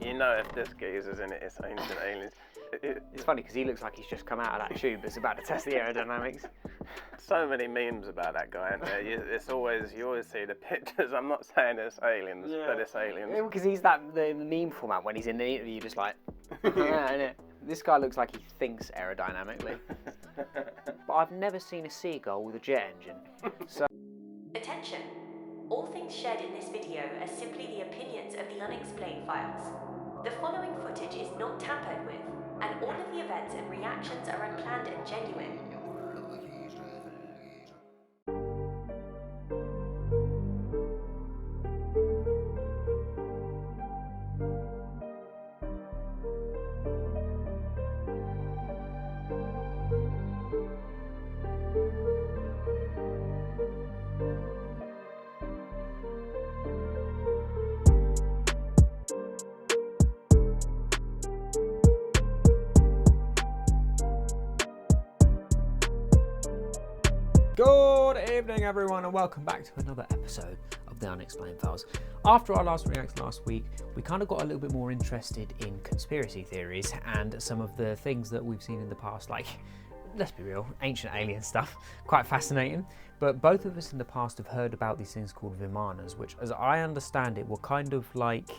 You know if this geezer's in it, it's ancient aliens. It's funny because he looks like he's just come out of that tube that's about to test the aerodynamics. So many memes about that guy, aren't there? You always see the pictures. I'm not saying it's aliens, but it's aliens. Yeah, because he's the meme format when he's in the interview, just like, yeah, this guy looks like he thinks aerodynamically. But I've never seen a seagull with a jet engine. So. Attention! All things shared in this video are simply the opinions of the Unexplained Files. The following footage is not tampered with, and all of the events and reactions are unplanned and genuine. Good evening, everyone, and welcome back to another episode of the Unexplained Files. After our last reaction last week, we kind of got a little bit more interested in conspiracy theories and some of the things that we've seen in the past, like, let's be real, ancient alien stuff, quite fascinating. But both of us in the past have heard about these things called Vimanas, which, as I understand it, were kind of like,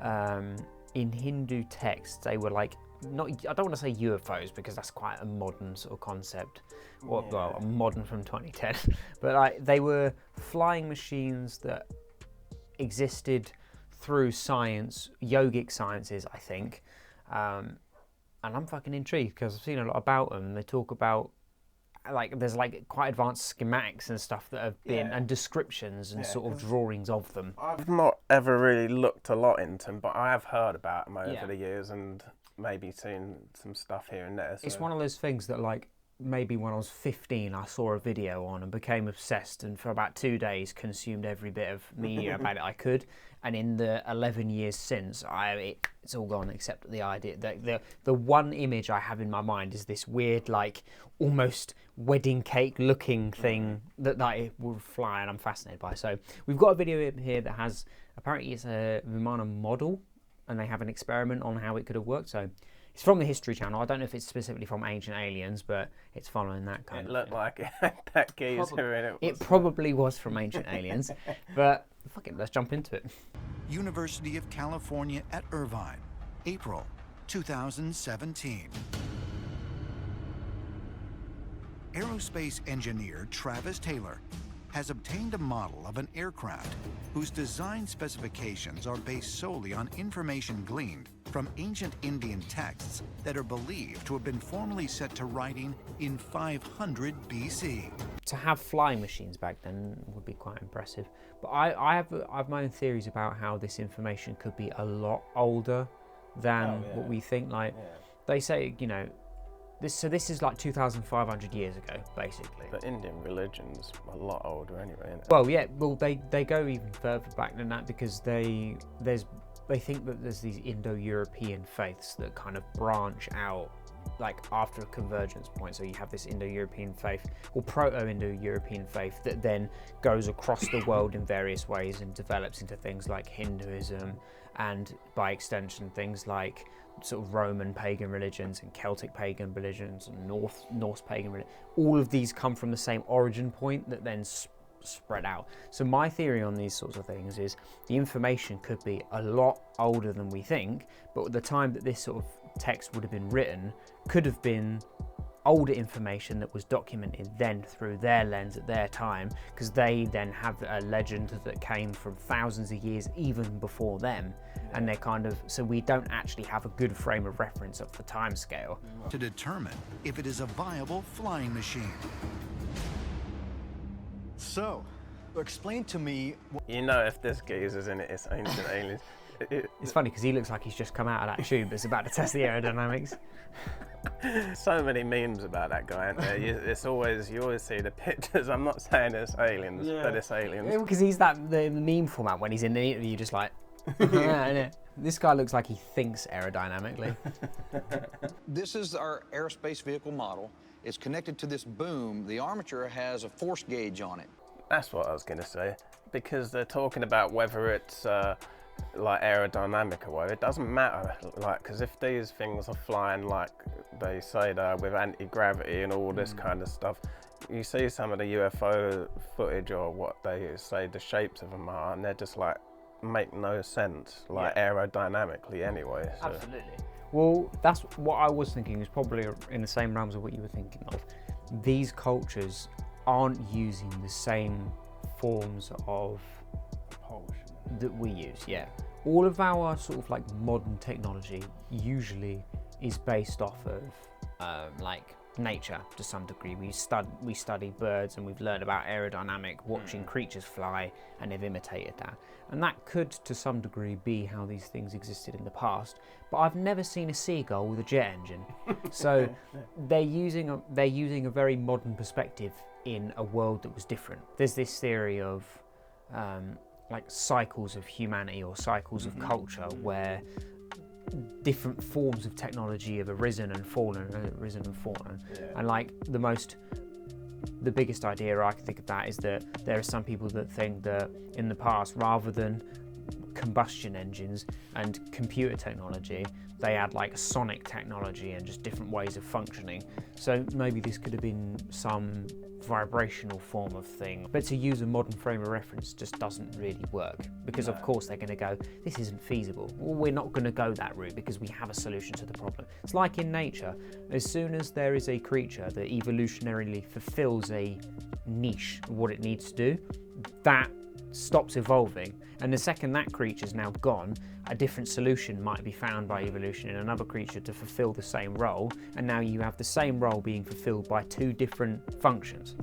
in Hindu texts, they were like, I don't want to say UFOs because that's quite a modern sort of concept, or well, modern from 2010, but like they were flying machines that existed through science, yogic sciences, I think, and I'm fucking intrigued because I've seen a lot about them. They talk about like there's like quite advanced schematics and stuff that have been and descriptions and sort of drawings of them. I've not ever really looked a lot into them, but I have heard about them over the years and maybe seen some stuff here and there. So. It's one of those things that, like, maybe when I was 15 I saw a video on and became obsessed, and for about 2 days consumed every bit of media about it I could, and in the 11 years since it's all gone except the idea that the one image I have in my mind is this weird, like, almost wedding cake looking thing that it will fly, and I'm fascinated by. So we've got a video here that has, apparently it's a Vimana model, and they have an experiment on how it could have worked. So it's from the History Channel. I don't know if it's specifically from Ancient Aliens, but it's following that kind of thing. It looked like it had that geezer in it. It probably was from Ancient Aliens, but fuck it, let's jump into it. University of California at Irvine, April 2017. Aerospace engineer Travis Taylor has obtained a model of an aircraft whose design specifications are based solely on information gleaned from ancient Indian texts that are believed to have been formally set to writing in 500 BC. To have flying machines back then would be quite impressive. But I have my own theories about how this information could be a lot older than what we think. Like, they say, you know, this is like 2,500 years ago, basically. But Indian religion's a lot older anyway, isn't it? Well, yeah, well, they go even further back than that, because they think that there's these Indo-European faiths that kind of branch out, like, after a convergence point. So you have this Indo-European faith, or Proto-Indo-European faith, that then goes across the world in various ways and develops into things like Hinduism, and by extension things like sort of Roman pagan religions and Celtic pagan religions and Norse pagan religions. All of these come from the same origin point that then spread out. So my theory on these sorts of things is the information could be a lot older than we think, but at the time that this sort of text would have been written could have been older information that was documented then through their lens at their time, because they then have a legend that came from thousands of years even before them, and they're kind of, so we don't actually have a good frame of reference of the time scale to determine if it is a viable flying machine. So, explain to me. You know if this geezer's in it, it's ancient aliens. It's funny because he looks like he's just come out of that tube that's about to test the aerodynamics. So many memes about that guy, aren't there? You always see the pictures. I'm not saying it's aliens, but it's aliens. Yeah, because he's the meme format when he's in the interview, just like, yeah. This guy looks like he thinks aerodynamically. This is our aerospace vehicle model. It's connected to this boom. The armature has a force gauge on it. That's what I was going to say, because they're talking about whether it's like aerodynamic away. It doesn't matter, like, because if these things are flying like they say they are with anti-gravity and all this kind of stuff, you see some of the UFO footage or what they say the shapes of them are, and they're just like make no sense, like aerodynamically anyway. So. Absolutely. Well, that's what I was thinking, is probably in the same realms of what you were thinking of. These cultures aren't using the same forms of propulsion that we use, All of our sort of like modern technology usually is based off of like nature to some degree. We study birds and we've learned about aerodynamic, watching creatures fly, and they've imitated that. And that could to some degree be how these things existed in the past. But I've never seen a seagull with a jet engine. So they're using a very modern perspective in a world that was different. There's this theory of like cycles of humanity or cycles of culture where different forms of technology have arisen and fallen. And like the biggest idea I can think of that is that there are some people that think that in the past, rather than combustion engines and computer technology, they had like sonic technology and just different ways of functioning. So maybe this could have been some vibrational form of thing. But to use a modern frame of reference just doesn't really work, because of course they're going to go, this isn't feasible. Well, we're not going to go that route because we have a solution to the problem. It's like in nature. As soon as there is a creature that evolutionarily fulfills a niche of what it needs to do, that stops evolving. And the second that creature's now gone, a different solution might be found by evolution in another creature to fulfill the same role, and now you have the same role being fulfilled by two different functions.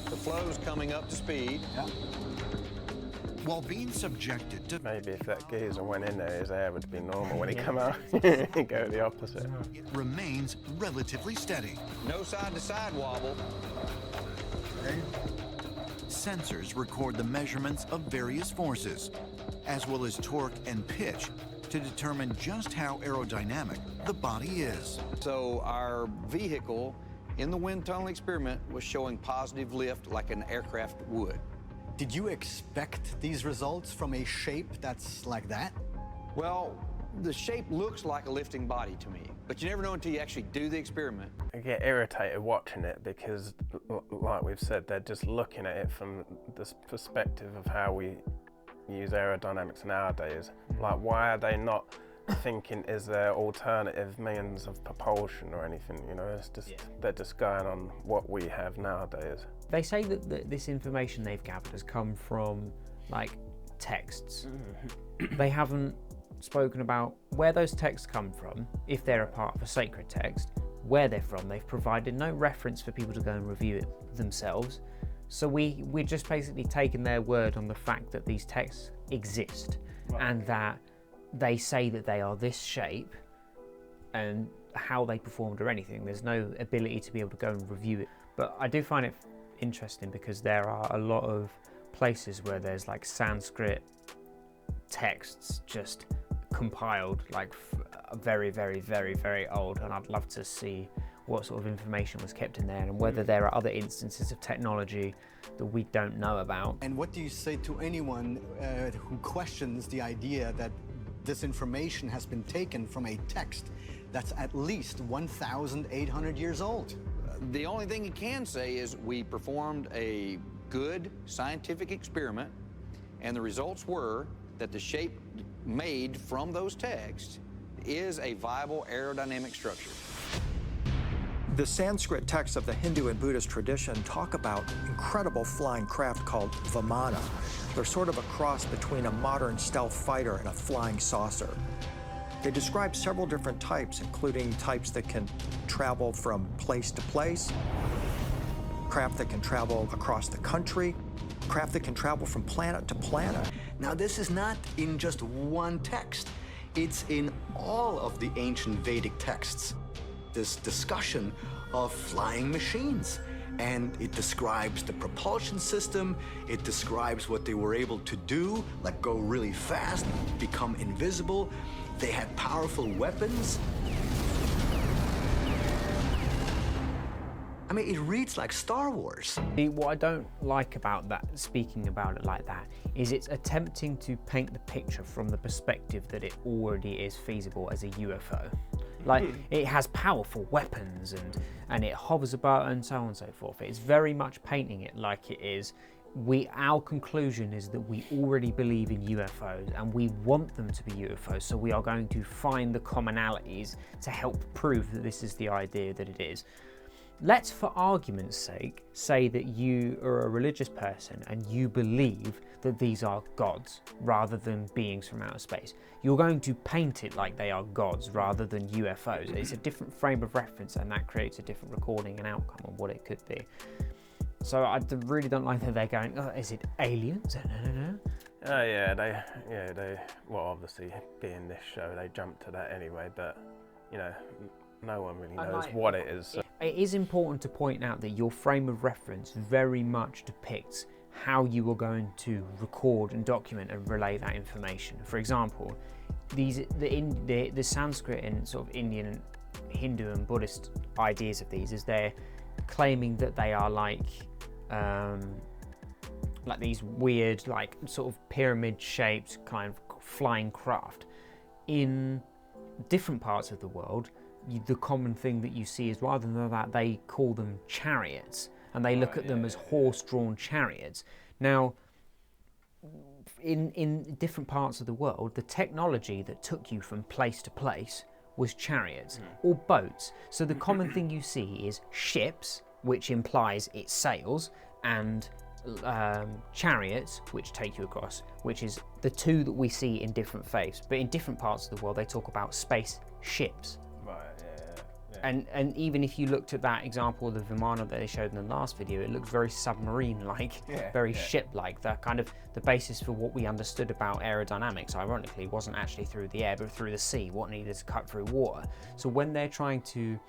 The flow's coming up to speed. While being subjected to Maybe if that geezer went in there, his air would be normal. When he come out, he'd go the opposite. it remains relatively steady. No side-to-side wobble. Sensors record the measurements of various forces, as well as torque and pitch, to determine just how aerodynamic the body is. So our vehicle in the wind tunnel experiment was showing positive lift like an aircraft would. Did you expect these results from a shape that's like that? Well, the shape looks like a lifting body to me, but you never know until you actually do the experiment. I get irritated watching it because, like we've said, they're just looking at it from this perspective of how we use aerodynamics nowadays. Like, why are they not thinking, is there alternative means of propulsion or anything? You know, it's just they're just going on what we have nowadays. They say that this information they've gathered has come from like texts. They haven't spoken about where those texts come from, if they're a part of a sacred text, where they're from. They've provided no reference for people to go and review it themselves. So we're just basically taking their word on the fact that these texts exist, and that they say that they are this shape, and how they performed or anything. There's no ability to be able to go and review it. But I do find it interesting because there are a lot of places where there's like Sanskrit texts just compiled, like very, very, very, very old, and I'd love to see what sort of information was kept in there and whether there are other instances of technology that we don't know about. And what do you say to anyone who questions the idea that this information has been taken from a text that's at least 1,800 years old? The only thing you can say is we performed a good scientific experiment, and the results were that the shape made from those texts is a viable aerodynamic structure. The Sanskrit texts of the Hindu and Buddhist tradition talk about incredible flying craft called Vimana. They're sort of a cross between a modern stealth fighter and a flying saucer. They describe several different types, including types that can travel from place to place, craft that can travel across the country, craft that can travel from planet to planet. Now, this is not in just one text. It's in all of the ancient Vedic texts. This discussion of flying machines. And it describes the propulsion system, it describes what they were able to do, like go really fast, become invisible. They had powerful weapons. I mean, it reads like Star Wars. What I don't like about that, speaking about it like that, is it's attempting to paint the picture from the perspective that it already is feasible as a UFO. Like, it has powerful weapons and it hovers about and so on and so forth. It's very much painting it like it is. Our conclusion is that we already believe in UFOs and we want them to be UFOs, so we are going to find the commonalities to help prove that this is the idea that it is. Let's, for argument's sake, say that you are a religious person and you believe that these are gods rather than beings from outer space. You're going to paint it like they are gods rather than UFOs. It's a different frame of reference, and that creates a different recording and outcome of what it could be. So I really don't like that they're going, oh, is it aliens? No. Oh yeah, they. Well, obviously, being this show, they jumped to that anyway. But you know, no one really knows what it is. So. It is important to point out that your frame of reference very much depicts how you are going to record and document and relay that information. For example, the Sanskrit and sort of Indian, Hindu and Buddhist ideas of these is they're claiming that they are like these weird, like sort of pyramid-shaped kind of flying craft. In different parts of the world, the common thing that you see is rather than that, they call them chariots, and they look at them as horse-drawn chariots. Now, in different parts of the world, the technology that took you from place to place was chariots or boats. So the common thing you see is ships, which implies it's sails, and chariots, which take you across, which is the two that we see in different faiths. But in different parts of the world, they talk about space ships. Right, yeah. And even if you looked at that example of the Vimana that they showed in the last video, it looks very submarine-like, very ship-like. That kind of the basis for what we understood about aerodynamics, ironically, wasn't actually through the air, but through the sea, what needed to cut through water. So when they're trying to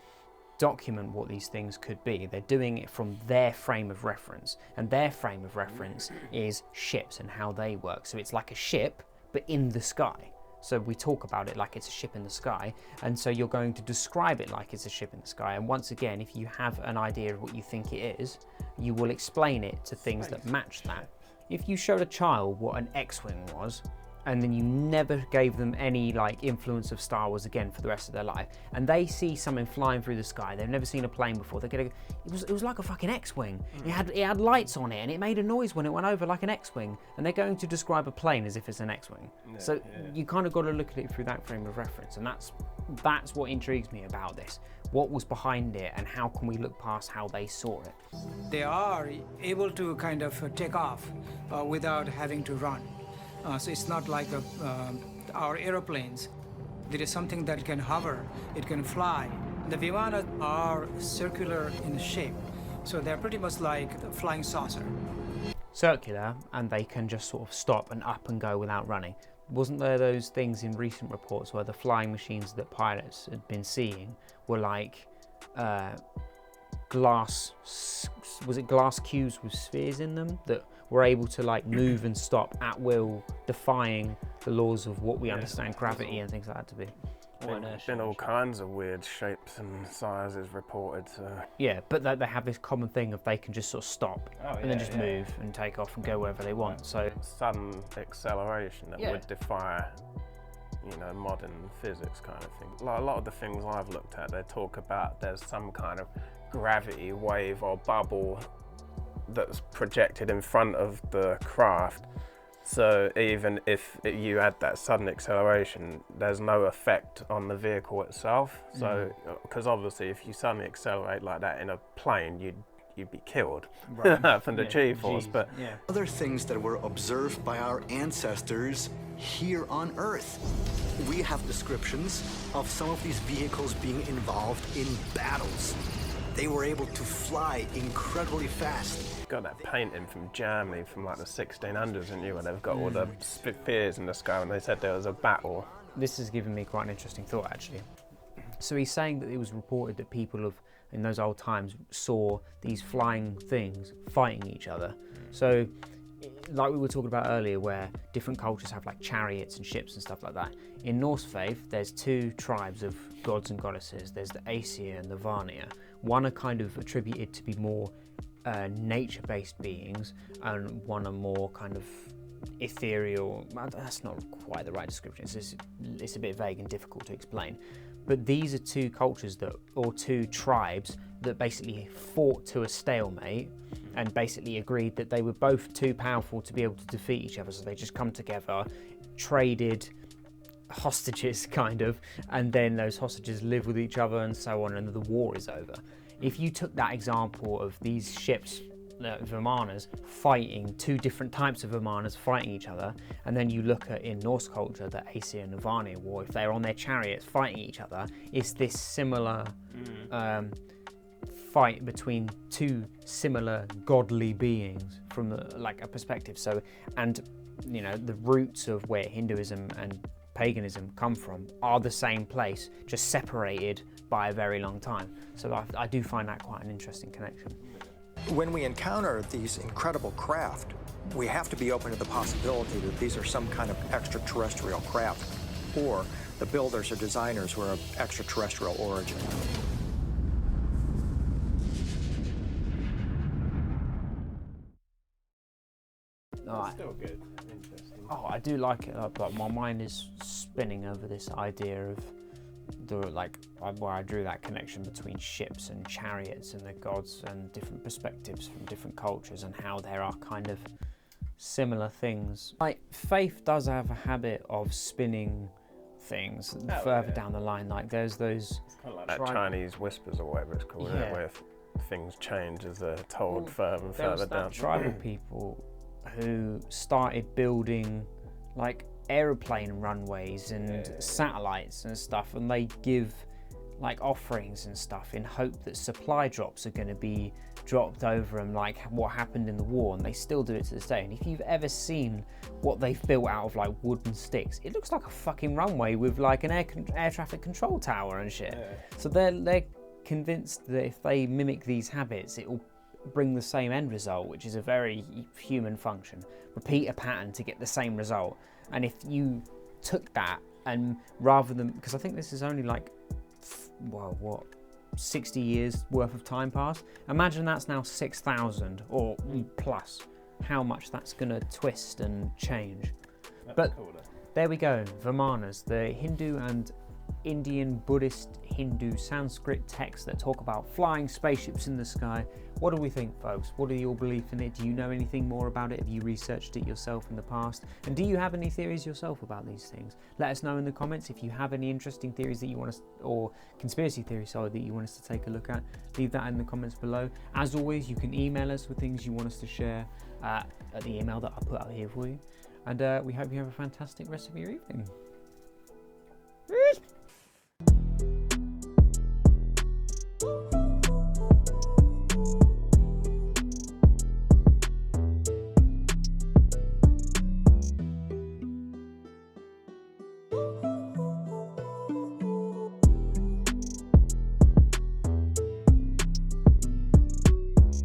document what these things could be, they're doing it from their frame of reference, and their frame of reference is ships and how they work. So it's like a ship, but in the sky. So we talk about it like it's a ship in the sky, and so you're going to describe it like it's a ship in the sky. And once again, if you have an idea of what you think it is, you will explain it to things that match that. If you showed a child what an X-Wing was, and then you never gave them any like influence of Star Wars again for the rest of their life, and they see something flying through the sky, they've never seen a plane before, they're gonna go, it was like a fucking X-Wing. It had lights on it, and it made a noise when it went over like an X-Wing, and they're going to describe a plane as if it's an X-Wing. You kind of got to look at it through that frame of reference, and that's what intrigues me about this. What was behind it, and how can we look past how they saw it? They are able to kind of take off without having to run. So it's not like our aeroplanes. There is something that can hover, it can fly. The Vimanas are circular in shape, so they're pretty much like a flying saucer. Circular, and they can just sort of stop and up and go without running. Wasn't there those things in recent reports where the flying machines that pilots had been seeing were like glass cubes with spheres in them that were able to like move and stop at will, defying the laws of what we understand gravity and things like that to be. There's been all kinds of weird shapes and sizes reported. So. Yeah, but they have this common thing of they can just sort of stop and then just move and take off and go wherever they want. So sudden acceleration that would defy, modern physics kind of thing. Like a lot of the things I've looked at, they talk about there's some kind of gravity wave or bubble that's projected in front of the craft. So even if you add that sudden acceleration, there's no effect on the vehicle itself. So, because obviously if you suddenly accelerate like that in a plane, you'd be killed from the G-force. But other things that were observed by our ancestors here on Earth. We have descriptions of some of these vehicles being involved in battles. They were able to fly incredibly fast. Got that painting from Germany from like the 1600s, and where they've got all the spheres in the sky, and they said there was a battle. This has given me quite an interesting thought, actually. So he's saying that it was reported that people in those old times saw these flying things fighting each other. So, like we were talking about earlier, where different cultures have like chariots and ships and stuff like that. In Norse faith, there's two tribes of gods and goddesses. There's the Aesir and the Vanir, One are kind of attributed to be more nature-based beings, and one are more kind of ethereal. That's not quite the right description. It's a bit vague and difficult to explain. But these are two cultures or two tribes that basically fought to a stalemate and basically agreed that they were both too powerful to be able to defeat each other. So they just come together, traded hostages kind of, and then those hostages live with each other and so on, and the war is over. If you took that example of these ships, Vimanas, fighting, two different types of Vimanas fighting each other, and then you look at in Norse culture the Aesir and Vanir war, if they're on their chariots fighting each other, it's this similar fight between two similar godly beings from like a perspective. So, and you know, the roots of where Hinduism and paganism come from are the same place, just separated by a very long time. So I do find that quite an interesting connection. When we encounter these incredible craft, we have to be open to the possibility that these are some kind of extraterrestrial craft, or the builders or designers were of extraterrestrial origin. Still good, interesting. Oh, I do like it, but my mind is spinning over this idea of where I drew that connection between ships and chariots and the gods and different perspectives from different cultures, and how there are kind of similar things. Like, faith does have a habit of spinning things further down the line. Like, there's those... It's kind of like that Chinese whispers or whatever it's called, isn't it? Where things change as they're told further and further down. Tribal people who started building like aeroplane runways and satellites and stuff, and they give like offerings and stuff in hope that supply drops are going to be dropped over them, like what happened in the war, and they still do it to this day. And if you've ever seen what they've built out of like wooden sticks, it looks like a fucking runway with like an air traffic control tower and shit. So they're convinced that if they mimic these habits, it will bring the same end result, which is a very human function. Repeat a pattern to get the same result. And if you took that and rather than, because I think this is only like, well, what, 60 years worth of time passed. Imagine that's now 6,000 or plus. How much that's going to twist and change. But cool, there we go, Vimanas, the Hindu and Indian Buddhist Hindu Sanskrit texts that talk about flying spaceships in the sky. What do we think, folks? What are your beliefs in it? Do you know anything more about it? Have you researched it yourself in the past? And do you have any theories yourself about these things? Let us know in the comments. If you have any interesting theories that you want us, or conspiracy theories, sorry, that you want us to take a look at, leave that in the comments below. As always, you can email us with things you want us to share at the email that I put out here for you. And we hope you have a fantastic rest of your evening.